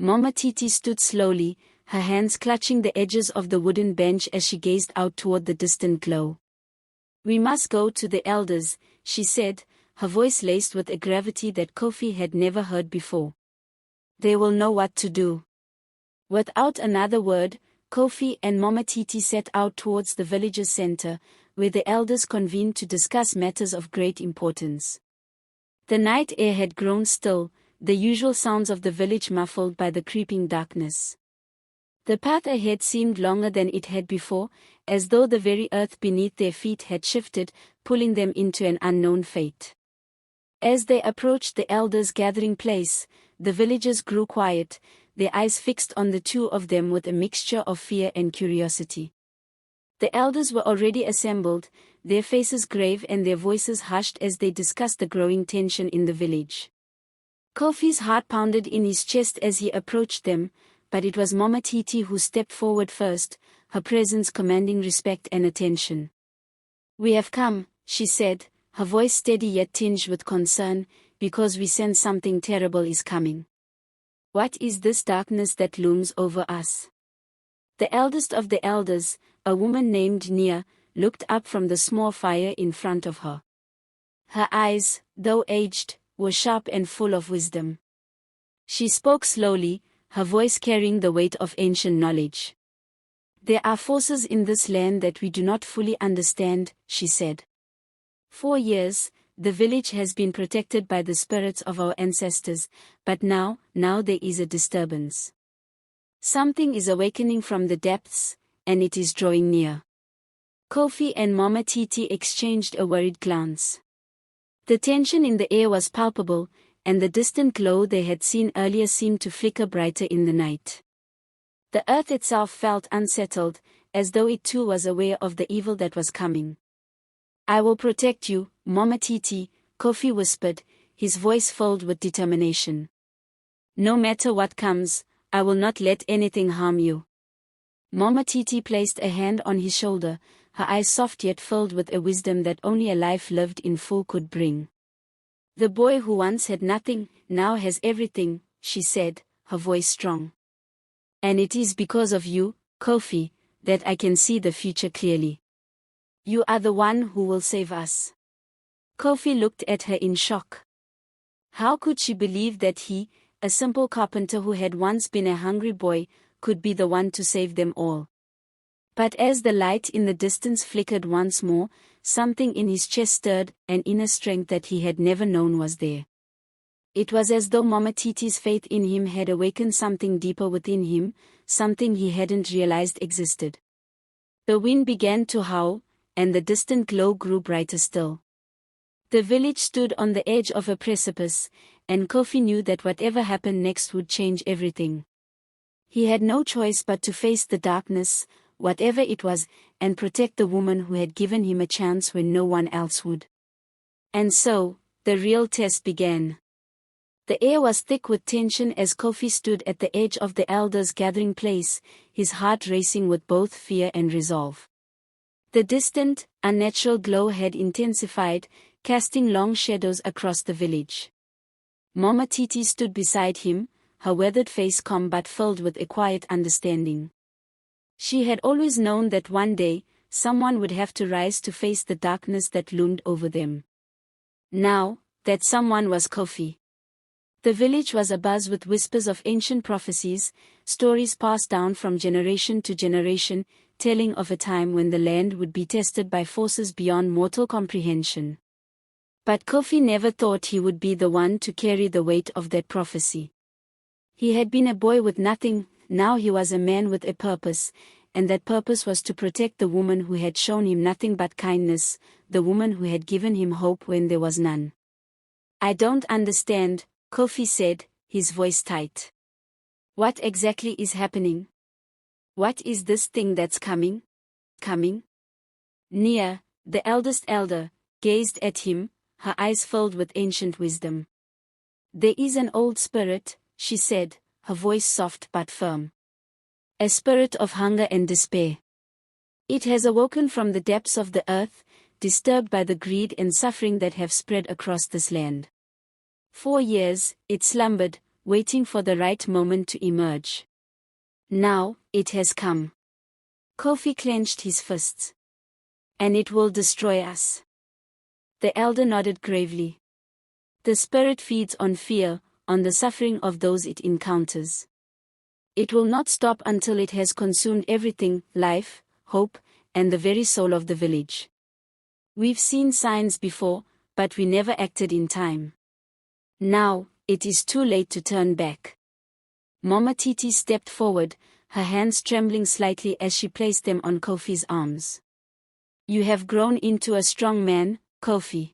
Mama Titi stood slowly, her hands clutching the edges of the wooden bench as she gazed out toward the distant glow. "We must go to the elders," she said, her voice laced with a gravity that Kofi had never heard before. "They will know what to do." Without another word, Kofi and Mama Titi set out towards the village's center, where the elders convened to discuss matters of great importance. The night air had grown still, the usual sounds of the village muffled by the creeping darkness. The path ahead seemed longer than it had before, as though the very earth beneath their feet had shifted, pulling them into an unknown fate. As they approached the elders' gathering place, the villagers grew quiet, their eyes fixed on the two of them with a mixture of fear and curiosity. The elders were already assembled, their faces grave and their voices hushed as they discussed the growing tension in the village. Kofi's heart pounded in his chest as he approached them, but it was Mama Titi who stepped forward first, her presence commanding respect and attention. "We have come," she said, her voice steady yet tinged with concern, "because we sense something terrible is coming." "What is this darkness that looms over us?" The eldest of the elders, a woman named Nia, looked up from the small fire in front of her. Her eyes, though aged, were sharp and full of wisdom. She spoke slowly, her voice carrying the weight of ancient knowledge. "There are forces in this land that we do not fully understand," she said. "For years, the village has been protected by the spirits of our ancestors, but now there is a disturbance. Something is awakening from the depths, and it is drawing near." Kofi and Mama Titi exchanged a worried glance. The tension in the air was palpable, and the distant glow they had seen earlier seemed to flicker brighter in the night. The earth itself felt unsettled, as though it too was aware of the evil that was coming. "I will protect you, Mama Titi," Kofi whispered, his voice filled with determination. "No matter what comes, I will not let anything harm you." Mama Titi placed a hand on his shoulder, her eyes soft yet filled with a wisdom that only a life lived in full could bring. "The boy who once had nothing, now has everything," she said, her voice strong. "And it is because of you, Kofi, that I can see the future clearly. You are the one who will save us." Kofi looked at her in shock. How could she believe that he, a simple carpenter who had once been a hungry boy, could be the one to save them all? But as the light in the distance flickered once more, something in his chest stirred, an inner strength that he had never known was there. It was as though Mama Titi's faith in him had awakened something deeper within him, something he hadn't realized existed. The wind began to howl, and the distant glow grew brighter still. The village stood on the edge of a precipice, and Kofi knew that whatever happened next would change everything. He had no choice but to face the darkness, whatever it was, and protect the woman who had given him a chance when no one else would. And so, the real test began. The air was thick with tension as Kofi stood at the edge of the elders' gathering place, his heart racing with both fear and resolve. The distant, unnatural glow had intensified, casting long shadows across the village. Mama Titi stood beside him, her weathered face calm but filled with a quiet understanding. She had always known that one day, someone would have to rise to face the darkness that loomed over them. Now, that someone was Kofi. The village was abuzz with whispers of ancient prophecies, stories passed down from generation to generation, telling of a time when the land would be tested by forces beyond mortal comprehension. But Kofi never thought he would be the one to carry the weight of that prophecy. He had been a boy with nothing, now he was a man with a purpose, and that purpose was to protect the woman who had shown him nothing but kindness, the woman who had given him hope when there was none. "I don't understand," Kofi said, his voice tight. "What exactly is happening? What is this thing that's coming? Nia, the eldest elder, gazed at him, her eyes filled with ancient wisdom. "There is an old spirit," she said, her voice soft but firm. "A spirit of hunger and despair. It has awoken from the depths of the earth, disturbed by the greed and suffering that have spread across this land. For years, it slumbered, waiting for the right moment to emerge. Now, it has come. Kofi clenched his fists. And it will destroy us. The elder nodded gravely. The spirit feeds on fear, on the suffering of those it encounters. It will not stop until it has consumed everything, life, hope, and the very soul of the village. We've seen signs before, but we never acted in time. Now, it is too late to turn back. Mama Titi stepped forward, her hands trembling slightly as she placed them on Kofi's arms. You have grown into a strong man, Kofi.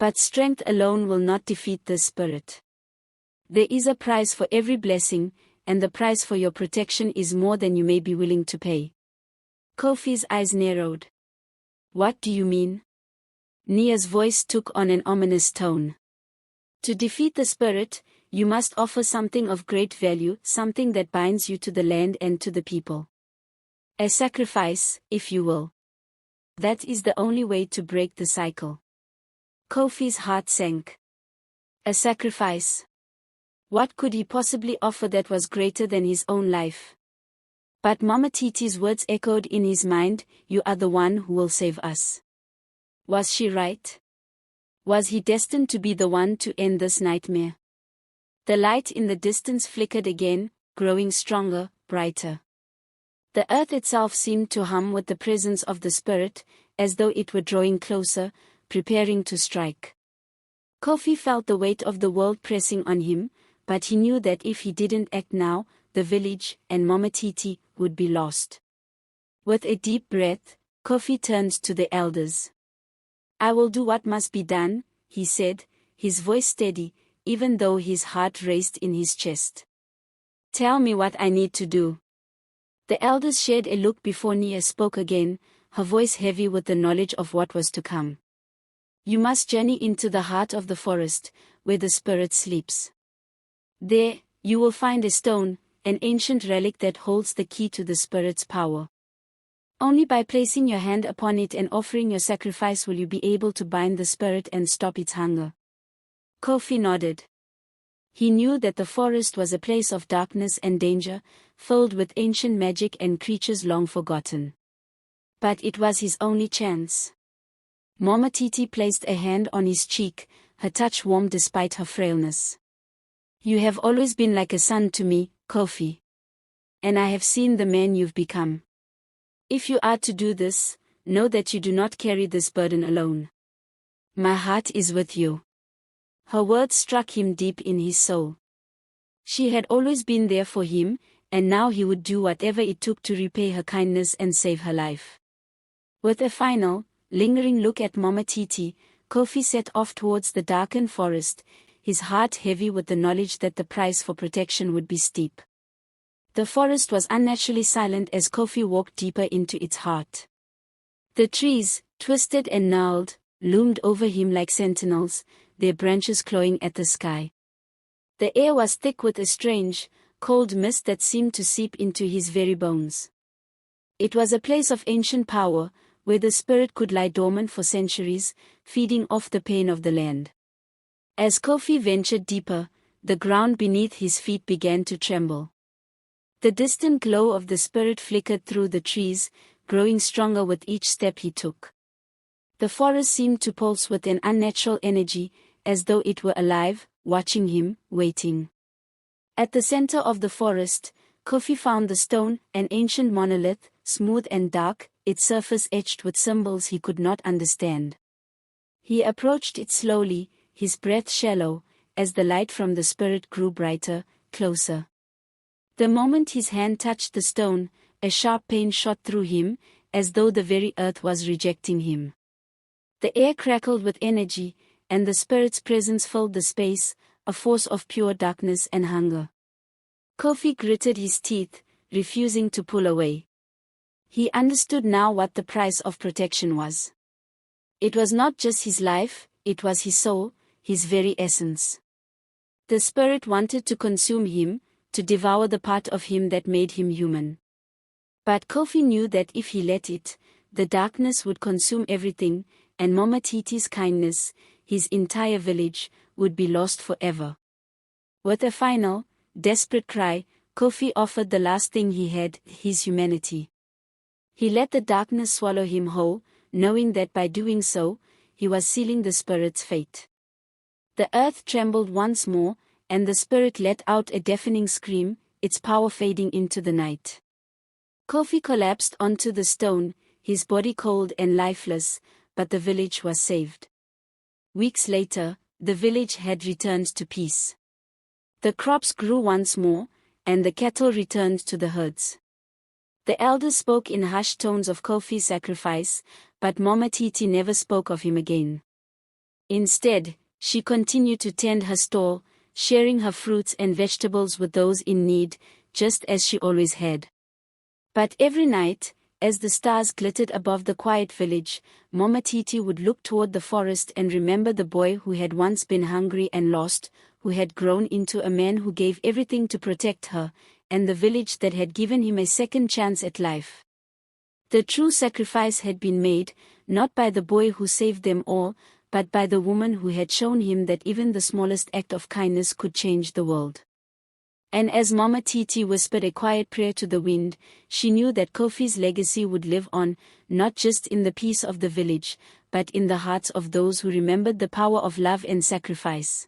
But strength alone will not defeat the spirit. There is a price for every blessing, and the price for your protection is more than you may be willing to pay. Kofi's eyes narrowed. What do you mean? Nia's voice took on an ominous tone. To defeat the spirit, you must offer something of great value, something that binds you to the land and to the people. A sacrifice, if you will. That is the only way to break the cycle. Kofi's heart sank. A sacrifice. What could he possibly offer that was greater than his own life? But Mama Titi's words echoed in his mind, you are the one who will save us. Was she right? Was he destined to be the one to end this nightmare? The light in the distance flickered again, growing stronger, brighter. The earth itself seemed to hum with the presence of the spirit, as though it were drawing closer, preparing to strike. Kofi felt the weight of the world pressing on him, but he knew that if he didn't act now, the village and Mama Titi would be lost. With a deep breath, Kofi turned to the elders. I will do what must be done, he said, his voice steady, even though his heart raced in his chest. Tell me what I need to do. The elders shared a look before Nia spoke again, her voice heavy with the knowledge of what was to come. You must journey into the heart of the forest, where the spirit sleeps. There, you will find a stone, an ancient relic that holds the key to the spirit's power. Only by placing your hand upon it and offering your sacrifice will you be able to bind the spirit and stop its hunger. Kofi nodded. He knew that the forest was a place of darkness and danger, filled with ancient magic and creatures long forgotten. But it was his only chance. Mama Titi placed a hand on his cheek, her touch warm despite her frailness. You have always been like a son to me, Kofi. And I have seen the man you've become. If you are to do this, know that you do not carry this burden alone. My heart is with you. Her words struck him deep in his soul. She had always been there for him, and now he would do whatever it took to repay her kindness and save her life. With a final, lingering look at Mama Titi, Kofi set off towards the darkened forest, his heart heavy with the knowledge that the price for protection would be steep. The forest was unnaturally silent as Kofi walked deeper into its heart. The trees, twisted and gnarled, loomed over him like sentinels, their branches clawing at the sky. The air was thick with a strange, cold mist that seemed to seep into his very bones. It was a place of ancient power, where the spirit could lie dormant for centuries, feeding off the pain of the land. As Kofi ventured deeper, the ground beneath his feet began to tremble. The distant glow of the spirit flickered through the trees, growing stronger with each step he took. The forest seemed to pulse with an unnatural energy, as though it were alive, watching him, waiting. At the center of the forest, Kofi found the stone, an ancient monolith, smooth and dark, its surface etched with symbols he could not understand. He approached it slowly, his breath shallow, as the light from the spirit grew brighter, closer. The moment his hand touched the stone, a sharp pain shot through him, as though the very earth was rejecting him. The air crackled with energy, and the spirit's presence filled the space, a force of pure darkness and hunger. Kofi gritted his teeth, refusing to pull away. He understood now what the price of protection was. It was not just his life, it was his soul, his very essence. The spirit wanted to consume him, to devour the part of him that made him human. But Kofi knew that if he let it, the darkness would consume everything, and Mama Titi's kindness, his entire village, would be lost forever. With a final, desperate cry, Kofi offered the last thing he had, his humanity. He let the darkness swallow him whole, knowing that by doing so, he was sealing the spirit's fate. The earth trembled once more, and the spirit let out a deafening scream, its power fading into the night. Kofi collapsed onto the stone, his body cold and lifeless, but the village was saved. Weeks later, the village had returned to peace. The crops grew once more, and the cattle returned to the herds. The elders spoke in hushed tones of Kofi's sacrifice, but Mama Titi never spoke of him again. Instead, she continued to tend her stall, sharing her fruits and vegetables with those in need, just as she always had. But every night, as the stars glittered above the quiet village, Mama Titi would look toward the forest and remember the boy who had once been hungry and lost, who had grown into a man who gave everything to protect her, and the village that had given him a second chance at life. The true sacrifice had been made, not by the boy who saved them all, but by the woman who had shown him that even the smallest act of kindness could change the world. And as Mama Titi whispered a quiet prayer to the wind, she knew that Kofi's legacy would live on, not just in the peace of the village, but in the hearts of those who remembered the power of love and sacrifice.